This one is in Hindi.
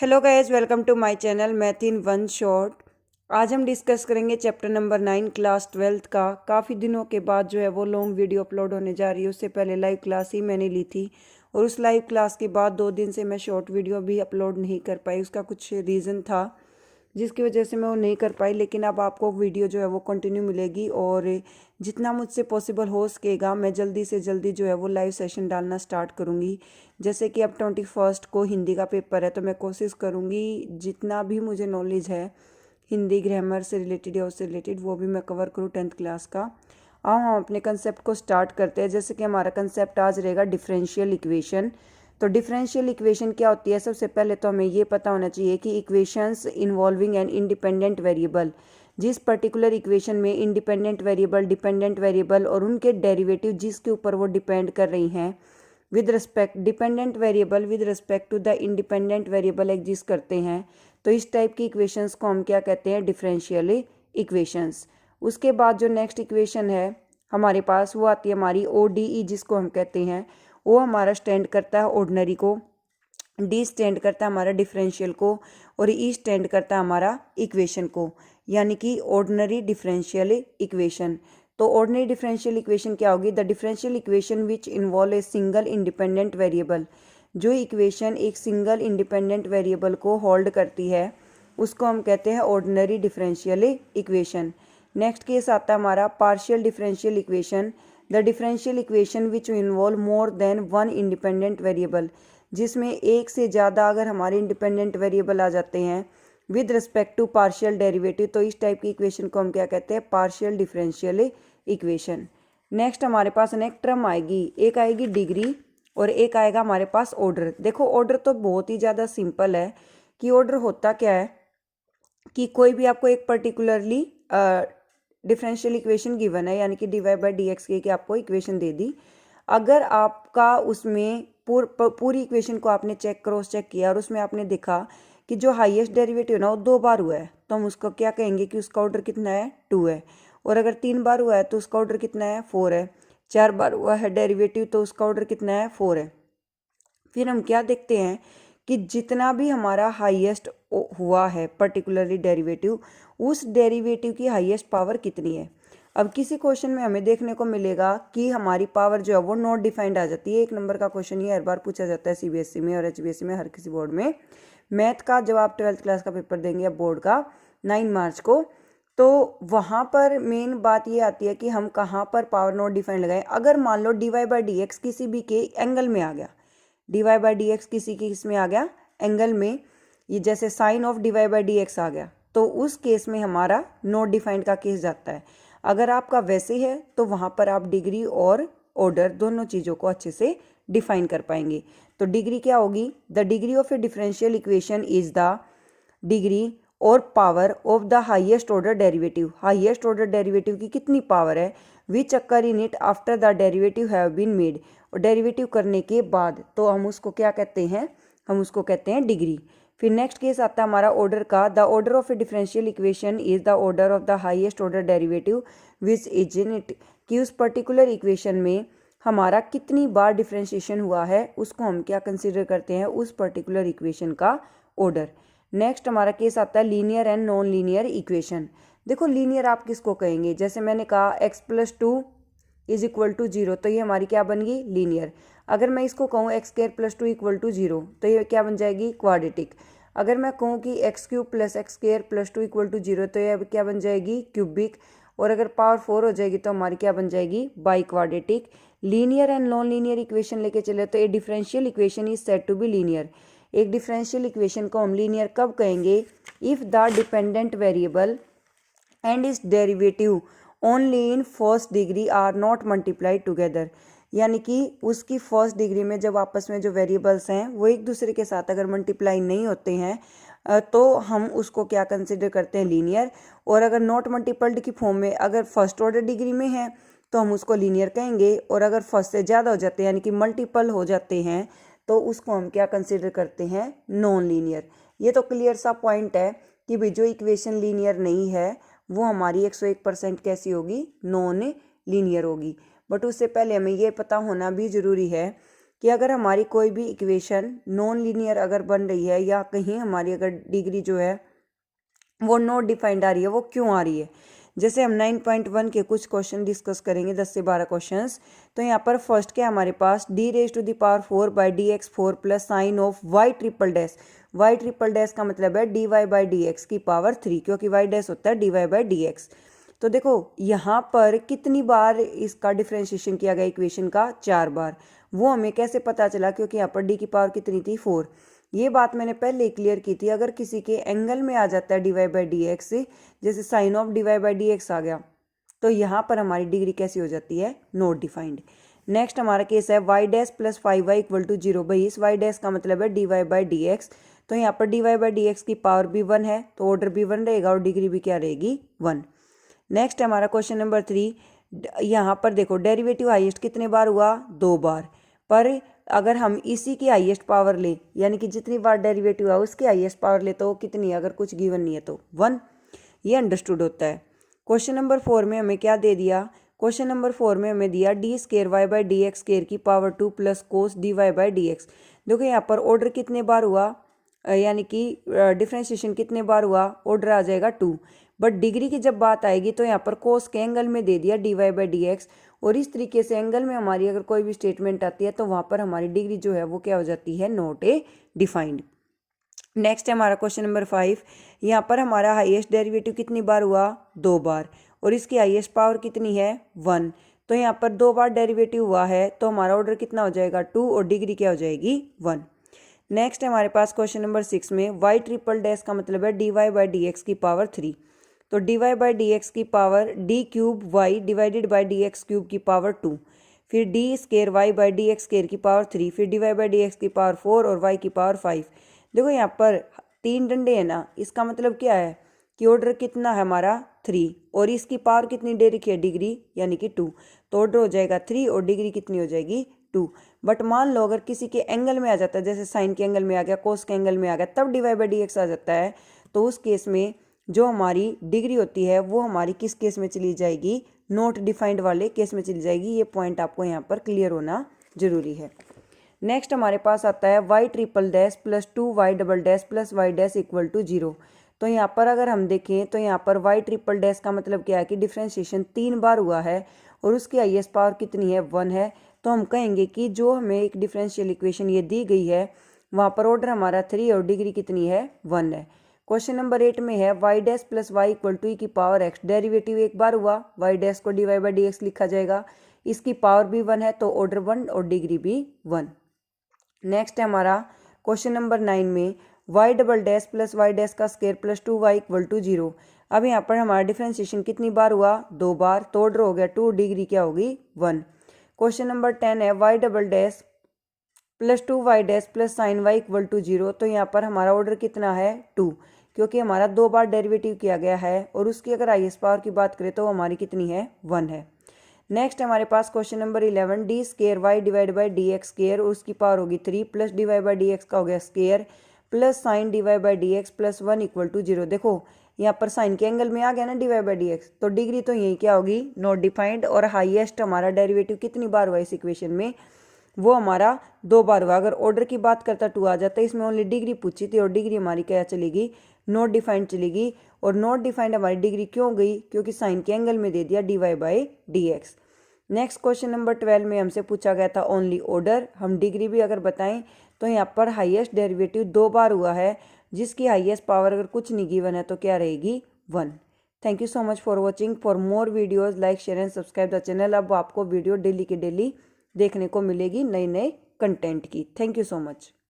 Hello guys, welcome to my channel math in one shot. आज हम डिस्कस करेंगे चैप्टर नंबर 9 क्लास 12 का। काफ़ी दिनों के बाद जो है वो लॉन्ग वीडियो अपलोड होने जा रही है। उससे पहले लाइव क्लास ही मैंने ली थी और उस लाइव क्लास के बाद 2 दिन से मैं शॉर्ट वीडियो भी अपलोड नहीं कर पाई। उसका कुछ रीज़न था जिसकी वजह से मैं वो नहीं कर पाई, लेकिन अब आपको वीडियो जो है वो कंटिन्यू मिलेगी और जितना मुझसे पॉसिबल हो सकेगा मैं जल्दी से जल्दी जो है वो लाइव सेशन डालना स्टार्ट करूँगी। जैसे कि अब 21 को हिंदी का पेपर है, तो मैं कोशिश करूँगी जितना भी मुझे नॉलेज है हिंदी ग्रामर से रिलेटेड या उससे रिलेटेड वो भी मैं कवर करूँ 10th क्लास का। आओ हम अपने कंसेप्ट को स्टार्ट करते हैं। जैसे कि हमारा कंसेप्ट आज रहेगा डिफरेंशियल इक्वेशन। तो डिफरेंशियल इक्वेशन क्या होती है? सबसे पहले तो हमें ये पता होना चाहिए कि equations involving an independent variable, जिस पर्टिकुलर इक्वेशन में इंडिपेंडेंट वेरिएबल, डिपेंडेंट वेरिएबल और उनके डेरिवेटिव जिसके ऊपर वो डिपेंड कर रही हैं with respect dependent variable with respect to the independent variable exist करते हैं, तो इस टाइप की इक्वेशंस को हम क्या कहते हैं? Differential equations. उसके बाद जो नेक्स्ट इक्वेशन है हमारे पास वो आती है हमारी ODE, जिसको हम कहते हैं वो हमारा स्टैंड करता है ऑर्डिनरी को, डी स्टैंड करता है हमारा डिफरेंशियल को और ई स्टैंड करता है हमारा इक्वेशन को, यानी कि ऑर्डिनरी डिफरेंशियल इक्वेशन। तो ऑर्डिनरी डिफरेंशियल इक्वेशन क्या होगी? The differential equation which involve a single independent variable. जो इक्वेशन एक सिंगल इंडिपेंडेंट वेरिएबल को होल्ड करती है उसको हम कहते हैं ordinary differential equation. Next case आता है हमारा partial differential equation. The differential equation which involve more than one independent variable, जिसमें एक से ज़्यादा अगर हमारे इंडिपेंडेंट वेरिएबल आ जाते हैं with respect to partial derivative, तो इस टाइप की इक्वेशन को हम क्या कहते हैं? Partial differential equation. नेक्स्ट हमारे पास नेक्स्ट टर्म आएगी, एक आएगी डिग्री और एक आएगा हमारे पास ऑर्डर। देखो ऑर्डर तो बहुत ही ज़्यादा सिंपल है कि ऑर्डर होता क्या है कि कोई भी आपको एक पर्टिकुलरली डिफरेंशियल इक्वेशन गिवन है, यानी कि dy/dx की आपको इक्वेशन दे दी। अगर आपका उसमें पूरी इक्वेशन को आपने क्रॉस चेक किया और उसमें आपने देखा कि जो हाईएस्ट डेरिवेटिव है ना वो 2 बार हुआ है, तो हम उसको क्या कहेंगे कि उसका ऑर्डर कितना है? 2 है। और अगर 3 बार हुआ है तो उसका ऑर्डर कितना है? 4 है। 4 बार हुआ है डेरिवेटिव तो उसका ऑर्डर कितना है? 4 है। फिर हम क्या देखते हैं कि जितना भी हमारा हाईएस्ट हुआ है पर्टिकुलरली डेरिवेटिव, उस डेरिवेटिव की हाईएस्ट पावर कितनी है। अब किसी क्वेश्चन में हमें देखने को मिलेगा कि हमारी पावर जो है वो नॉट डिफाइंड आ जाती है। 1 नंबर का क्वेश्चन ये हर बार पूछा जाता है CBSE में और HBSE में, हर किसी बोर्ड में। मैथ का जब आप 12th क्लास का पेपर देंगे बोर्ड का 9 मार्च को, तो वहाँ पर मेन बात ये आती है कि हम कहाँ पर पावर नॉट डिफाइंड लगाएं। अगर मान लो dy/dx किसी भी के एंगल में आ गया, dy/dx किसी की इसमें आ गया एंगल में, ये जैसे साइन ऑफ dy/dx आ गया, तो उस केस में हमारा नॉट डिफाइंड का केस जाता है। अगर आपका वैसे है तो वहाँ पर आप डिग्री और ऑर्डर दोनों चीज़ों को अच्छे से डिफाइन कर पाएंगे। तो डिग्री क्या होगी? The degree of a differential equation is the degree or power of the highest order derivative. Highest order derivative की कितनी पावर है? Which occur in it after the derivative have been made. और डेरिवेटिव करने के बाद तो हम उसको क्या कहते हैं? हम उसको कहते हैं डिग्री। फिर नेक्स्ट केस आता है हमारा ऑर्डर का। The order of a differential equation is the order of the highest order derivative which is in it. कि उस पर्टिकुलर इक्वेशन में हमारा कितनी बार डिफरेंशिएशन हुआ है उसको हम क्या कंसिडर करते हैं? उस पर्टिकुलर इक्वेशन का ऑर्डर। नेक्स्ट हमारा केस आता है linear and non linear equation. देखो लीनियर आप किसको कहेंगे? जैसे मैंने कहा x+2 इज इक्वल टू 0, तो ये हमारी क्या बन गई? लीनियर। अगर मैं इसको कहूँ x² + 2 इक्वल टू 0, तो ये क्या बन जाएगी? क्वाड्रेटिक। अगर मैं कहूँ कि x³ + x² + 2 इक्वल टू 0, तो ये क्या बन जाएगी? क्यूबिक। और अगर पावर 4 हो जाएगी तो हमारी क्या बन जाएगी? Biquadratic. Linear and non linear equation लेके चले तो a differential equation is said to be linear. एक डिफरेंशियल इक्वेशन को हम लीनियर कब कहेंगे? If the dependent variable and its derivative only in first degree are not multiplied together. यानी कि उसकी फर्स्ट डिग्री में जब आपस में जो वेरिएबल्स हैं वो एक दूसरे के साथ अगर मल्टीप्लाई नहीं होते हैं तो हम उसको क्या कंसिडर करते हैं? लीनियर। और अगर नॉट मल्टीपल्ड की फॉर्म में अगर फर्स्ट ऑर्डर डिग्री में है तो हम उसको लीनियर कहेंगे, और अगर फर्स्ट से ज़्यादा हो जाते हैं यानी कि मल्टीपल हो जाते हैं तो उसको हम क्या कंसिडर करते हैं? Non linear. ये तो क्लियर सा पॉइंट है कि भाई जो इक्वेशन लीनियर नहीं है वो हमारी 101% कैसी होगी? नॉन लीनियर होगी। बट उससे पहले हमें ये पता होना भी ज़रूरी है कि अगर हमारी कोई भी इक्वेशन नॉन लीनियर अगर बन रही है या कहीं हमारी अगर डिग्री जो है वो नॉट डिफाइंड आ रही है, वो क्यों आ रही है। जैसे हम 9.1 के कुछ क्वेश्चन डिस्कस करेंगे, 10 से 12 क्वेश्चंस। तो यहाँ पर फर्स्ट क्या हमारे पास d⁴ by dx4 plus sign of y triple dash. y triple dash का मतलब है dy बाई dx की पावर 3, क्योंकि y डैश होता है dy बाई dx। तो देखो यहाँ पर कितनी बार इसका डिफ्रेंशिएशन किया गया इक्वेशन का, 4 बार। वो हमें कैसे पता चला, क्योंकि यहाँ पर d की पावर कितनी थी, 4। ये बात मैंने पहले ही क्लियर की थी। अगर किसी के एंगल में आ जाता है dy बाई dx, जैसे sine of dy by dx आ गया, तो यहाँ पर हमारी डिग्री कैसी हो जाती है, नॉट डिफाइंड। नेक्स्ट हमारा केस है y dash plus 5y equal to 0। भाई इस y डैश का मतलब है dy बाई dx। तो यहाँ पर dy बाई dx की पावर भी 1 है, तो ऑर्डर भी 1 रहेगा और डिग्री भी क्या रहेगी, 1। नेक्स्ट हमारा क्वेश्चन नंबर 3। यहाँ पर देखो डेरिवेटिव हाईएस्ट कितने बार हुआ, 2 बार। पर अगर हम इसी की हाईएस्ट पावर ले, यानी कि जितनी बार डेरिवेटिव है उसकी हाईएस्ट पावर ले, तो कितनी है, अगर कुछ गिवन नहीं है तो 1। ये अंडरस्टूड होता है। क्वेश्चन नंबर 4 में हमें क्या दे दिया, क्वेश्चन नंबर 4 में हमें दिया d² y बाई dx² की power 2 plus cos dy by dx। देखो यहाँ पर ऑर्डर कितने बार हुआ, यानी कि डिफ्रेंशिएशन कितने बार हुआ, ऑर्डर आ जाएगा 2। बट डिग्री की जब बात आएगी तो यहाँ पर कोस के एंगल में दे दिया dy बाई dx। और इस तरीके से एंगल में हमारी अगर कोई भी स्टेटमेंट आती है तो वहाँ पर हमारी डिग्री जो है वो क्या हो जाती है, नॉट ए डिफाइंड। नेक्स्ट है हमारा क्वेश्चन नंबर 5। यहाँ पर हमारा हाईएस्ट डेरिवेटिव कितनी बार हुआ, 2 बार। और इसकी हाईएस्ट पावर कितनी है, 1। तो यहाँ पर 2 बार डेरिवेटिव हुआ है, तो हमारा ऑर्डर कितना हो जाएगा, 2, और डिग्री क्या हो जाएगी, 1। नेक्स्ट हमारे पास क्वेश्चन नंबर 6 में y ट्रिपल डैश का मतलब है dy बाई dx की पावर 3। तो dy बाई dx की power d³ y divided by dx³ की पावर 2, फिर d² y बाई dx² की पावर 3, फिर dy बाई dx की पावर 4 और y की पावर 5। देखो यहाँ पर 3 डंडे हैं ना, इसका मतलब क्या है कि ऑर्डर कितना है हमारा, 3, और इसकी पावर कितनी दे रखी है, डिग्री, यानी कि 2। तो ऑर्डर हो जाएगा 3 और डिग्री कितनी हो जाएगी, 2। बट मान लो अगर किसी के एंगल में आ जाता है, जैसे साइन के एंगल में आ गया, कोस के एंगल में आ गया, तब dy बाई dx आ जाता है, तो उस केस में जो हमारी डिग्री होती है वो हमारी किस केस में चली जाएगी, नॉट डिफाइंड वाले केस में चली जाएगी। ये पॉइंट आपको यहाँ पर क्लियर होना जरूरी है। नेक्स्ट हमारे पास आता है y triple dash plus 2y double dash plus y dash equal to 0। तो यहाँ पर अगर हम देखें तो यहाँ पर y ट्रिपल डैश का मतलब क्या है कि डिफ्रेंशिएशन 3 बार हुआ है और उसकी हाईएस्ट पावर कितनी है, 1 है। तो हम कहेंगे कि जो हमें एक डिफरेंशियल इक्वेशन ये दी गई है वहाँ पर ऑर्डर हमारा 3 और डिग्री कितनी है, 1 है। क्वेश्चन नंबर 8 में है y dash plus Y equal to E की पावर x। डेरिवेटिव एक बार हुआ, y डैश को dy बाई dx लिखा जाएगा, इसकी पावर भी 1 है, तो ऑर्डर 1 और डिग्री भी 1। नेक्स्ट है हमारा क्वेश्चन नंबर 9 में y double dash plus Y dash का square plus 2y equal to 0। अब यहाँ पर हमारा डिफ्रेंशिएशन कितनी बार हुआ, 2 बार, तो ऑर्डर हो गया 2, डिग्री क्या होगी, 1। क्वेश्चन नंबर 10 है y double dash plus 2y dash plus sine y equal to 0। तो यहाँ पर हमारा ऑर्डर कितना है, 2, क्योंकि हमारा 2 बार डेरिवेटिव किया गया है और उसकी अगर हाईएस्ट पावर की बात करें तो हमारी कितनी है, 1 है। नेक्स्ट हमारे पास question number 11, d² y divide by dx² और उसकी पावर होगी 3 प्लस dy बाई dx का हो गया square plus sine dy by dx plus 1 equal to 0। देखो यहाँ पर साइन के एंगल में आ गया ना dy बाई dx, तो डिग्री तो यही क्या होगी, नॉट डिफाइंड। और हाईएस्ट हमारा डेरिवेटिव कितनी बार हुआ इस इक्वेशन में, वो हमारा 2 बार हुआ। अगर ऑर्डर की बात करता 2 आ जाता, इसमें ओनली डिग्री पूछी थी और डिग्री हमारी क्या चलेगी, नॉट डिफाइंड चलेगी। और नॉट डिफाइंड हमारी डिग्री क्यों गई, क्योंकि साइन के एंगल में दे दिया dy by dx। Next question number 12 में हमसे पूछा गया था ओनली ऑर्डर। हम डिग्री भी अगर बताएं तो यहाँ पर हाईएस्ट डेरिवेटिव 2 बार हुआ है, जिसकी हाईएस्ट पावर अगर कुछ नहीं गिवन है तो क्या रहेगी, 1। Thank you so much for watching. For more videos like share and subscribe the channel. अब आपको वीडियो डेली की डेली देखने को मिलेगी नए नए कंटेंट की। Thank you so much.